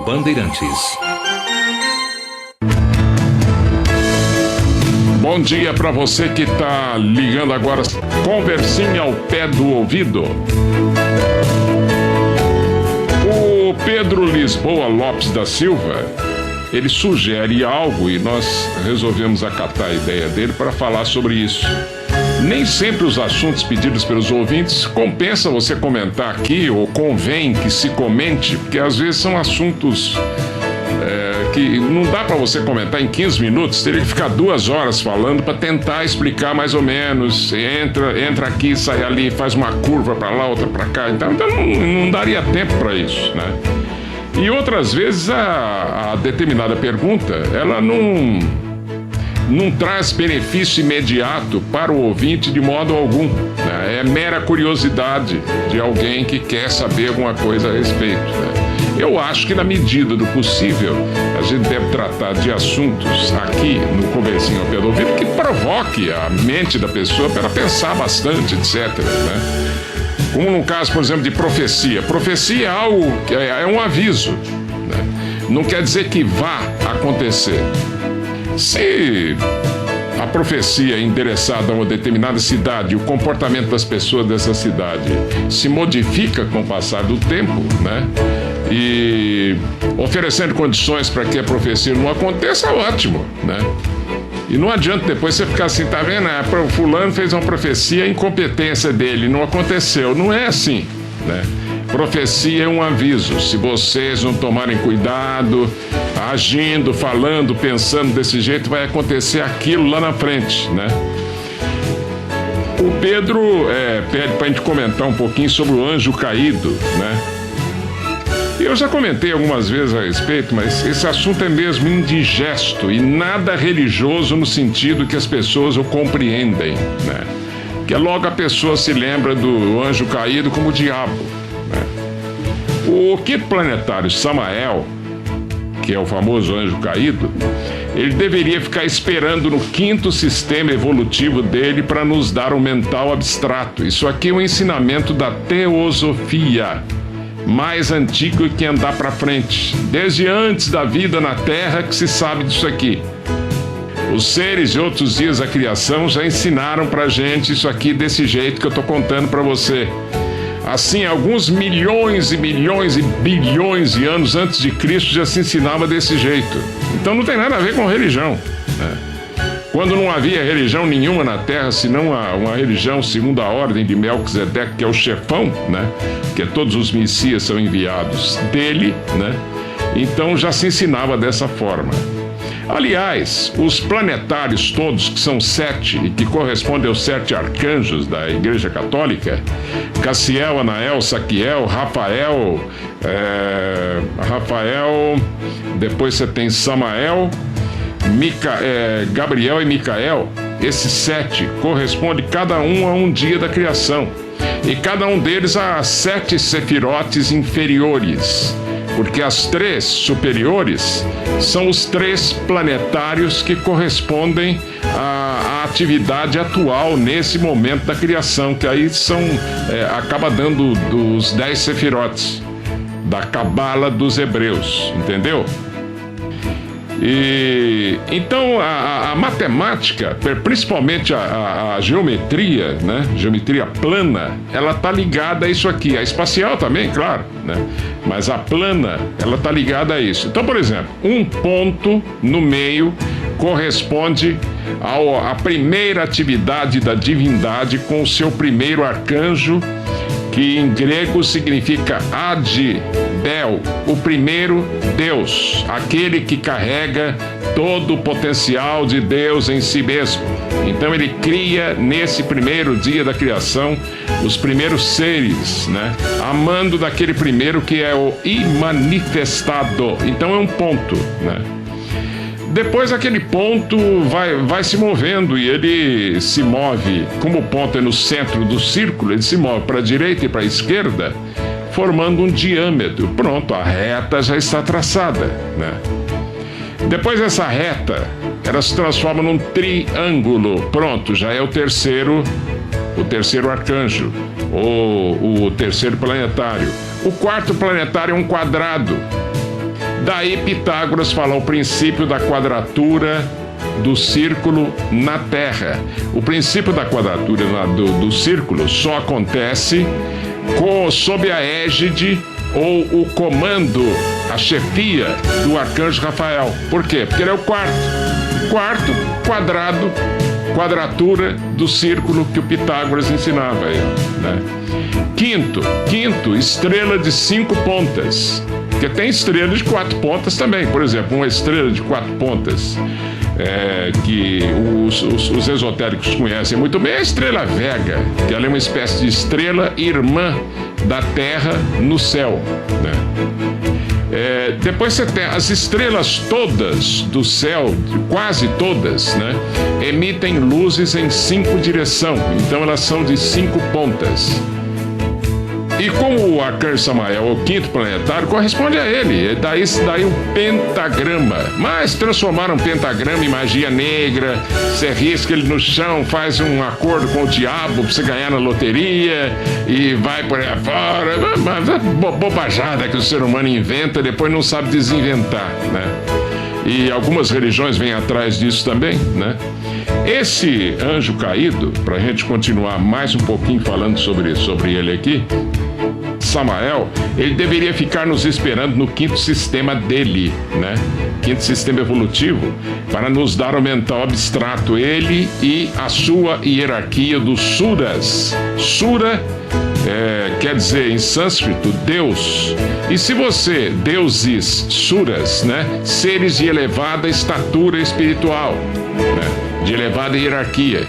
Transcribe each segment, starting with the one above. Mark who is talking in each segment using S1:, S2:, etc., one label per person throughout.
S1: Bandeirantes.
S2: Bom dia para você que está ligando agora, conversinha ao pé do ouvido. O Pedro Lisboa Lopes da Silva, ele sugere algo e nós resolvemos acatar a ideia dele para falar sobre isso. Nem sempre os assuntos pedidos pelos ouvintes compensa você comentar aqui, ou convém que se comente, porque às vezes são assuntos que não dá para você comentar em 15 minutos, teria que ficar 2 horas falando para tentar explicar mais ou menos. Entra aqui, sai ali, faz uma curva para lá, outra para cá. Então não daria tempo para isso, né? E outras vezes a determinada pergunta, ela não traz benefício imediato para o ouvinte de modo algum, né? É mera curiosidade de alguém que quer saber alguma coisa a respeito, né? Eu acho que na medida do possível a gente deve tratar de assuntos aqui no Conversinha ao Pé do Ouvido que provoque a mente da pessoa para ela pensar bastante, etc, né? Como no caso, por exemplo, de profecia. Profecia é algo, é um aviso, né? Não quer dizer que vá acontecer. Se a profecia é endereçada a uma determinada cidade, o comportamento das pessoas dessa cidade se modifica com o passar do tempo, né? E oferecendo condições para que a profecia não aconteça, ótimo, né? E não adianta depois você ficar assim, tá vendo? O fulano fez uma profecia, a incompetência dele não aconteceu. Não é assim, né? Profecia é um aviso. Se vocês não tomarem cuidado, agindo, falando, pensando desse jeito, vai acontecer aquilo lá na frente, né? O Pedro pede para a gente comentar um pouquinho sobre o anjo caído, né? Eu já comentei algumas vezes a respeito, mas esse assunto é mesmo indigesto e nada religioso no sentido que as pessoas o compreendem, né? Que logo a pessoa se lembra do anjo caído como o diabo, né? O quinto planetário Samael, que é o famoso anjo caído, ele deveria ficar esperando no quinto sistema evolutivo dele para nos dar um mental abstrato. Isso aqui é um ensinamento da teosofia, mais antigo que andar para frente. Desde antes da vida na Terra que se sabe disso aqui. Os seres de outros dias da criação já ensinaram pra gente isso aqui desse jeito que eu tô contando para você. Assim, alguns milhões e milhões e bilhões de anos antes de Cristo já se ensinava desse jeito. Então não tem nada a ver com religião, né? Quando não havia religião nenhuma na Terra, senão uma religião segundo a ordem de Melquisedeque, que é o chefão, né? Que todos os messias são enviados dele, né? Então já se ensinava dessa forma. Aliás, os planetários todos, que são 7 e que correspondem aos 7 arcanjos da Igreja Católica, Cassiel, Anael, Saquiel, Rafael, depois você tem Samael, Gabriel e Micael. Esses 7 correspondem cada um a um dia da criação, e cada um deles a 7 sefirotes inferiores, porque as 3 superiores são os 3 planetários que correspondem à atividade atual nesse momento da criação, que aí acaba dando os 10 sefirotes da cabala dos hebreus, entendeu? E então a matemática, principalmente a geometria, né? Geometria plana, ela tá ligada a isso aqui. A espacial também, claro, né? Mas a plana, ela tá ligada a isso. Então, por exemplo, um ponto no meio corresponde à primeira atividade da divindade com o seu primeiro arcanjo, que em grego significa Ad-Del, o primeiro Deus, aquele que carrega todo o potencial de Deus em si mesmo. Então ele cria nesse primeiro dia da criação os primeiros seres, né? Amando daquele primeiro que é o imanifestado. Então é um ponto, né? Depois aquele ponto vai se movendo e ele se move, como o ponto é no centro do círculo, ele se move para a direita e para a esquerda, formando um diâmetro. Pronto, a reta já está traçada, né? Depois essa reta, ela se transforma num triângulo. Pronto, já é o terceiro arcanjo, ou o terceiro planetário. O quarto planetário é um quadrado. Daí Pitágoras fala o princípio da quadratura do círculo na Terra. O princípio da quadratura do círculo só acontece sob a égide ou o comando, a chefia do arcanjo Rafael. Por quê? Porque ele é o quarto quadratura do círculo que o Pitágoras ensinava a ele, né? Quinto, estrela de 5 pontas. Porque tem estrela de 4 pontas também. Por exemplo, uma estrela de 4 pontas que os esotéricos conhecem muito bem é a estrela Vega, que ela é uma espécie de estrela irmã da Terra no céu, né? Depois você tem as estrelas todas do céu, quase todas, né, emitem luzes em 5 direções, então elas são de 5 pontas. E como o arcanjo Samael é o 5º planetário, corresponde a ele. Daí o pentagrama. Mas transformaram o pentagrama em magia negra. Você risca ele no chão, faz um acordo com o diabo pra você ganhar na loteria e vai por aí fora. Mas é bobajada que o ser humano inventa e depois não sabe desinventar, né? E algumas religiões vêm atrás disso também, né? Esse anjo caído, pra gente continuar mais um pouquinho falando sobre ele aqui, Samael, ele deveria ficar nos esperando no 5º sistema dele, né? 5º sistema evolutivo, para nos dar o mental abstrato, ele e a sua hierarquia dos Suras. Sura quer dizer em sânscrito Deus. E se você, deuses, Suras, né? Seres de elevada estatura espiritual, né? De elevada hierarquia.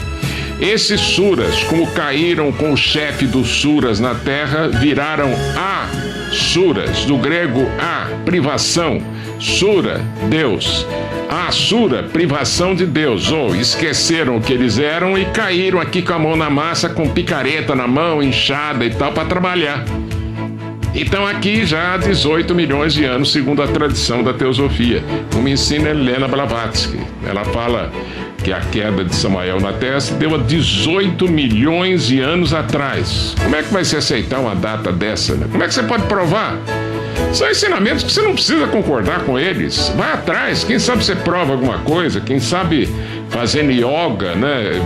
S2: Esses Suras, como caíram com o chefe dos Suras na Terra, viraram Asuras, do grego privação, Sura, Deus. Asura, privação de Deus, ou esqueceram o que eles eram e caíram aqui com a mão na massa, com picareta na mão, inchada e tal, para trabalhar. Então aqui já há 18 milhões de anos, segundo a tradição da teosofia, como ensina Helena Blavatsky. Ela fala que a queda de Samael na Terra se deu há 18 milhões de anos atrás. Como é que vai se aceitar uma data dessa, né? Como é que você pode provar? São ensinamentos que você não precisa concordar com eles. Vai atrás, quem sabe você prova alguma coisa, quem sabe fazendo yoga, né?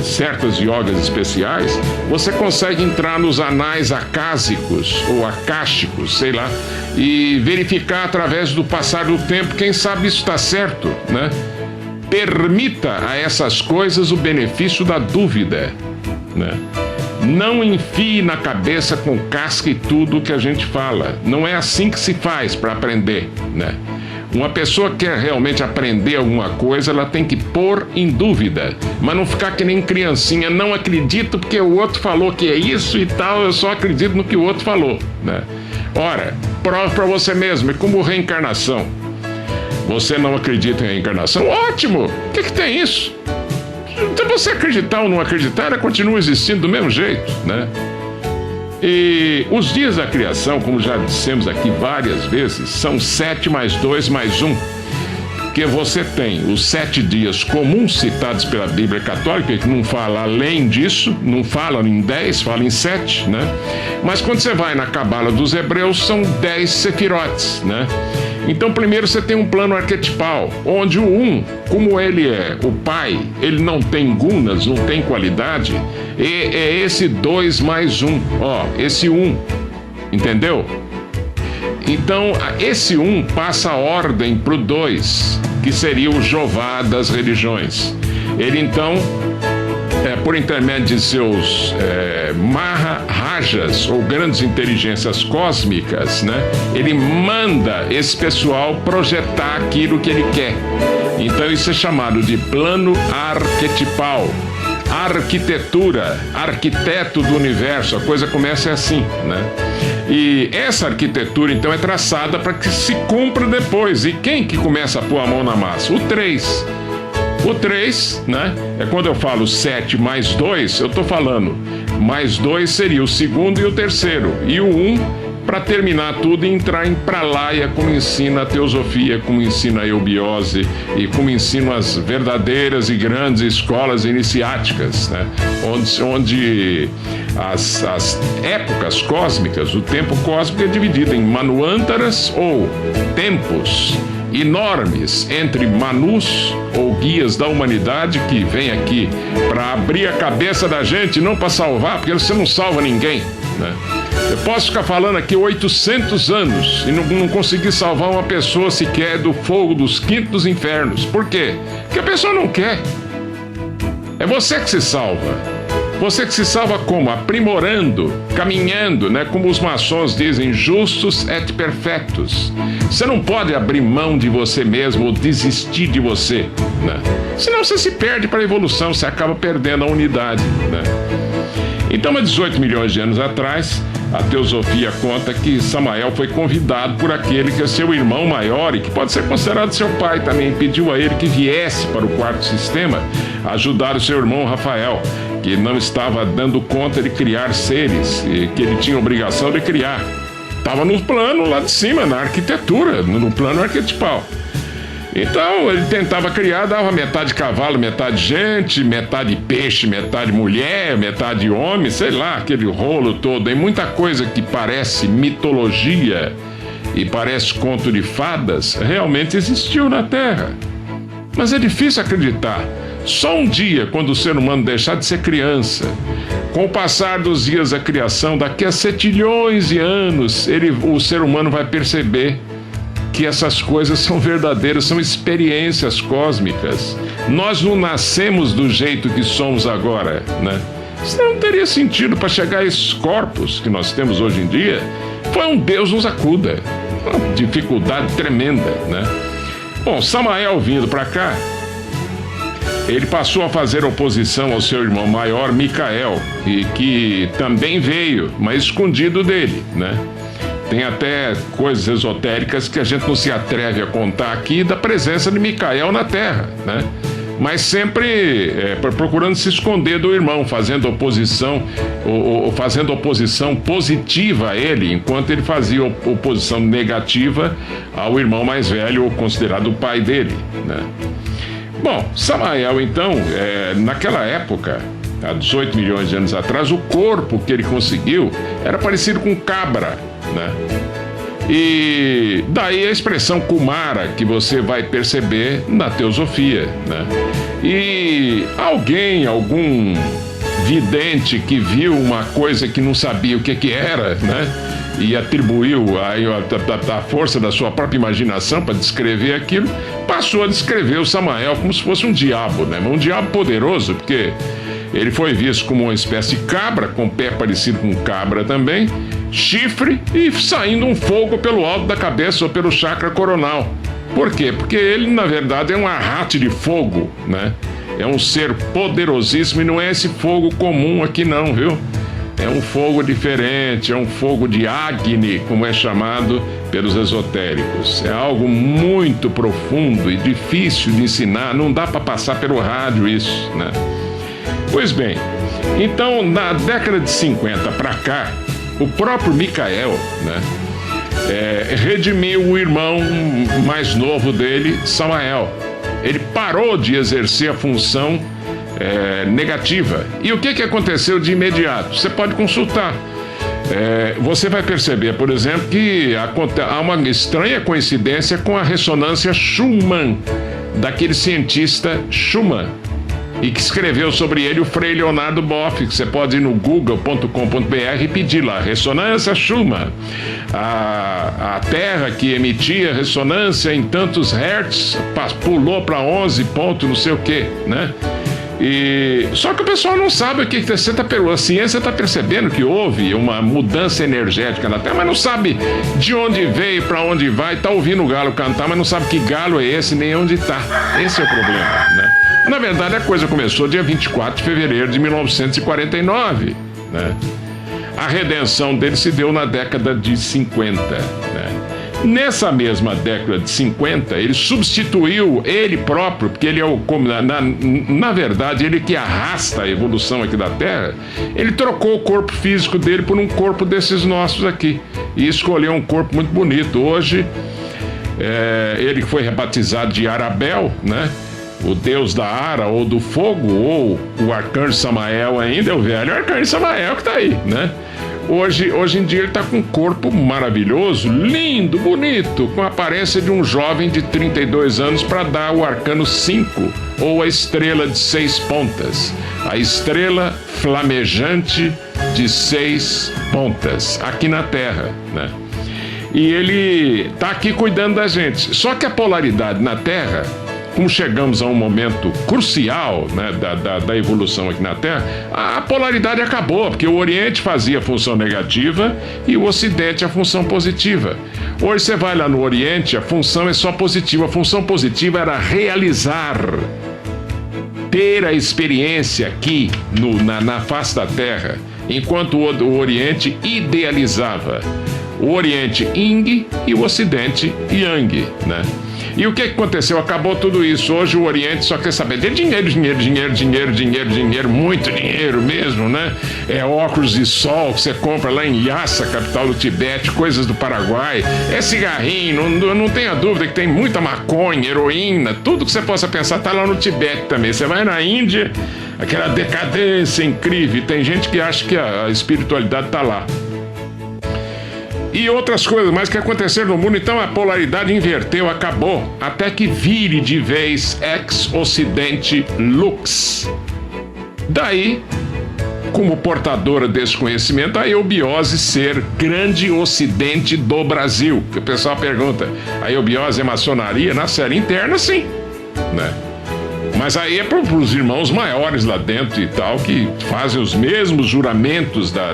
S2: Certas yogas especiais, você consegue entrar nos anais acásicos ou acásticos, sei lá, e verificar através do passar do tempo, quem sabe isso está certo, né? Permita a essas coisas o benefício da dúvida, né? Não enfie na cabeça com casca e tudo o que a gente fala. Não é assim que se faz para aprender, né? Uma pessoa que quer realmente aprender alguma coisa, ela tem que pôr em dúvida, mas não ficar que nem criancinha, não acredito porque o outro falou que é isso e tal, eu só acredito no que o outro falou, né? Ora, prova para você mesmo, é como reencarnação. Você não acredita em reencarnação? Ótimo! O que tem isso? Então você acreditar ou não acreditar, ela continua existindo do mesmo jeito, né? E os dias da criação, como já dissemos aqui várias vezes, são 7 mais 2 mais 1. Porque você tem os 7 dias comuns citados pela Bíblia Católica, que não fala além disso, não fala em 10, fala em 7, né? Mas quando você vai na Cabala dos Hebreus, são 10 sefirotes, né? Então, primeiro você tem um plano arquetipal, onde o 1, como ele é o pai, ele não tem gunas, não tem qualidade, e é esse 2 mais 1, esse 1, entendeu? Então, esse 1 passa a ordem para o 2, que seria o Jeová das religiões. Ele, então, por intermédio de seus Maharajas, ou grandes inteligências cósmicas, né? Ele manda esse pessoal projetar aquilo que ele quer. Então, isso é chamado de plano arquetipal. Arquitetura, arquiteto do universo, a coisa começa assim, né? E essa arquitetura, então, é traçada para que se cumpra depois. E quem que começa a pôr a mão na massa? O 3. O 3, né? É quando eu falo 7 mais 2, eu estou falando mais 2 seria o segundo e o terceiro. E o 1 para terminar tudo e entrar em Pralaya, como ensina a teosofia, como ensina a eubiose e como ensinam as verdadeiras e grandes escolas iniciáticas, né? Onde as épocas cósmicas, o tempo cósmico é dividido em manuântaras ou tempos enormes entre manus ou guias da humanidade que vem aqui para abrir a cabeça da gente, não para salvar, porque você não salva ninguém, né? Eu posso ficar falando aqui 800 anos e não conseguir salvar uma pessoa sequer do fogo dos quintos dos infernos. Por quê? Porque a pessoa não quer. É você que se salva. Você que se salva como? Aprimorando, caminhando, né? Como os maçons dizem, justus et perfectus. Você não pode abrir mão de você mesmo ou desistir de você, né? Senão você se perde para a evolução, você acaba perdendo a unidade, né? Então, há 18 milhões de anos atrás, a teosofia conta que Samael foi convidado por aquele que é seu irmão maior e que pode ser considerado seu pai também. Pediu a ele que viesse para o quarto sistema ajudar o seu irmão Rafael, que não estava dando conta de criar seres que ele tinha obrigação de criar. Estava no plano lá de cima, na arquitetura, no plano arquetipal. Então ele tentava criar, dava metade cavalo, metade gente, metade peixe, metade mulher, metade homem, sei lá, aquele rolo todo. Tem muita coisa que parece mitologia e parece conto de fadas, realmente existiu na Terra. Mas é difícil acreditar. Só um dia, quando o ser humano deixar de ser criança, com o passar dos dias da criação, daqui a setilhões de anos, o ser humano vai perceber que essas coisas são verdadeiras, são experiências cósmicas. Nós não nascemos do jeito que somos agora, né? Isso não teria sentido para chegar a esses corpos que nós temos hoje em dia. Foi um Deus nos acuda. Uma dificuldade tremenda, né? Bom, Samael vindo para cá, ele passou a fazer oposição ao seu irmão maior, Micael, e que também veio, mas escondido dele, né? Tem até coisas esotéricas que a gente não se atreve a contar aqui da presença de Micael na Terra, né? Mas sempre procurando se esconder do irmão, fazendo oposição positiva a ele, enquanto ele fazia oposição negativa ao irmão mais velho, considerado o pai dele, né? Bom, Samael, então, naquela época, há 18 milhões de anos atrás, o corpo que ele conseguiu era parecido com cabra, né? E daí a expressão Kumara, que você vai perceber na teosofia, né? E algum vidente que viu uma coisa que não sabia o que era, né? E atribuiu a força da sua própria imaginação para descrever aquilo, passou a descrever o Samael como se fosse um diabo, né? Um diabo poderoso, porque ele foi visto como uma espécie de cabra, com pé parecido com cabra também, chifre e saindo um fogo pelo alto da cabeça ou pelo chakra coronal. Por quê? Porque ele, na verdade, é um arrate de fogo, né? É um ser poderosíssimo e não é esse fogo comum aqui não, viu? É um fogo diferente, é um fogo de Agni, como é chamado pelos esotéricos. É algo muito profundo e difícil de ensinar, não dá para passar pelo rádio isso, né? Pois bem, então na década de 50 para cá, o próprio Micael, né, redimiu o irmão mais novo dele, Samael. Ele parou de exercer a função negativa. E o que aconteceu de imediato? Você pode consultar. Você vai perceber, por exemplo, que há uma estranha coincidência com a ressonância Schumann, daquele cientista Schumann, e que escreveu sobre ele o Frei Leonardo Boff, que você pode ir no google.com.br e pedir lá, ressonância Schumann. A Terra que emitia ressonância em tantos hertz pulou para 11 pontos não sei o que, né? Só que o pessoal não sabe o que você está percebendo. A ciência está percebendo que houve uma mudança energética na Terra, mas não sabe de onde veio, para onde vai. Está ouvindo o galo cantar, mas não sabe que galo é esse, nem onde está. Esse é o problema, né? Na verdade, a coisa começou dia 24 de fevereiro de 1949, né? A redenção dele se deu na década de 50, né? Nessa mesma década de 50, ele substituiu ele próprio, porque ele é na verdade, ele que arrasta a evolução aqui da Terra, ele trocou o corpo físico dele por um corpo desses nossos aqui, e escolheu um corpo muito bonito. Hoje, ele foi rebatizado de Arabel, né? O deus da Ara ou do fogo, ou o arcanjo Samael ainda, é o velho arcanjo Samael que está aí, né? Hoje em dia ele está com um corpo maravilhoso, lindo, bonito, com a aparência de um jovem de 32 anos para dar o arcano 5, ou a estrela de 6 pontas. A estrela flamejante de 6 pontas, aqui na Terra, né? E ele está aqui cuidando da gente. Só que a polaridade na Terra, como chegamos a um momento crucial, né, da evolução aqui na Terra, a polaridade acabou, porque o Oriente fazia a função negativa e o Ocidente a função positiva. Hoje você vai lá no Oriente, a função é só positiva. A função positiva era realizar, ter a experiência aqui na face da Terra, enquanto o Oriente idealizava. O Oriente Yin e o Ocidente Yang, né? E o que aconteceu? Acabou tudo isso. Hoje o Oriente só quer saber de dinheiro, muito dinheiro mesmo, né? É óculos de sol que você compra lá em Lhasa, capital do Tibete, coisas do Paraguai, é cigarrinho, não tenha dúvida que tem muita maconha, heroína, tudo que você possa pensar tá lá no Tibete também. Você vai na Índia, aquela decadência incrível, tem gente que acha que a espiritualidade tá lá. E outras coisas mais que aconteceram no mundo. Então a polaridade inverteu, acabou, até que vire de vez ex-ocidente lux. Daí, como portadora desse conhecimento, a eubiose ser grande ocidente do Brasil. Que o pessoal pergunta, a eubiose é maçonaria? Na série interna, sim, né? Mas aí é para os irmãos maiores lá dentro e tal, que fazem os mesmos juramentos da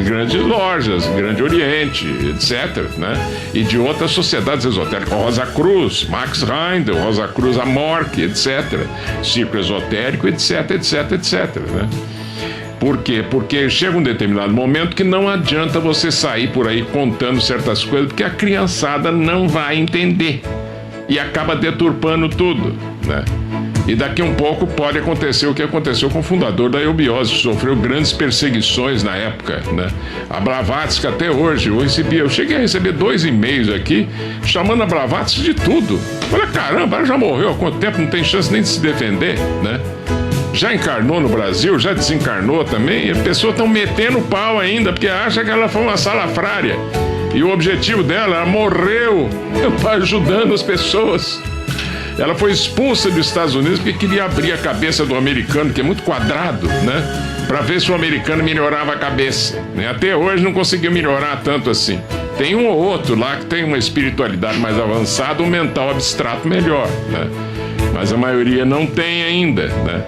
S2: grandes lojas, Grande Oriente, etc., né? E de outras sociedades esotéricas, Rosa Cruz, Max Heindel, Rosa Cruz Amorque, etc., Círculo Esotérico, etc., né? Por quê? Porque chega um determinado momento que não adianta você sair por aí contando certas coisas, porque a criançada não vai entender e acaba deturpando tudo, né? E daqui um pouco pode acontecer o que aconteceu com o fundador da eubiose, que sofreu grandes perseguições na época, né? A Blavatsky até hoje, eu cheguei a receber 2 e-mails aqui, chamando a Blavatsky de tudo. Olha, caramba, ela já morreu há quanto tempo, não tem chance nem de se defender, né? Já encarnou no Brasil, já desencarnou também, e as pessoas estão metendo pau ainda, porque acham que ela foi uma salafrária. E o objetivo dela, ela morreu ajudando as pessoas. Ela foi expulsa dos Estados Unidos porque queria abrir a cabeça do americano, que é muito quadrado, né? Para ver se o americano melhorava a cabeça, né? Até hoje não conseguiu melhorar tanto assim. Tem um ou outro lá que tem uma espiritualidade mais avançada, um mental abstrato melhor, né? Mas a maioria não tem ainda, né?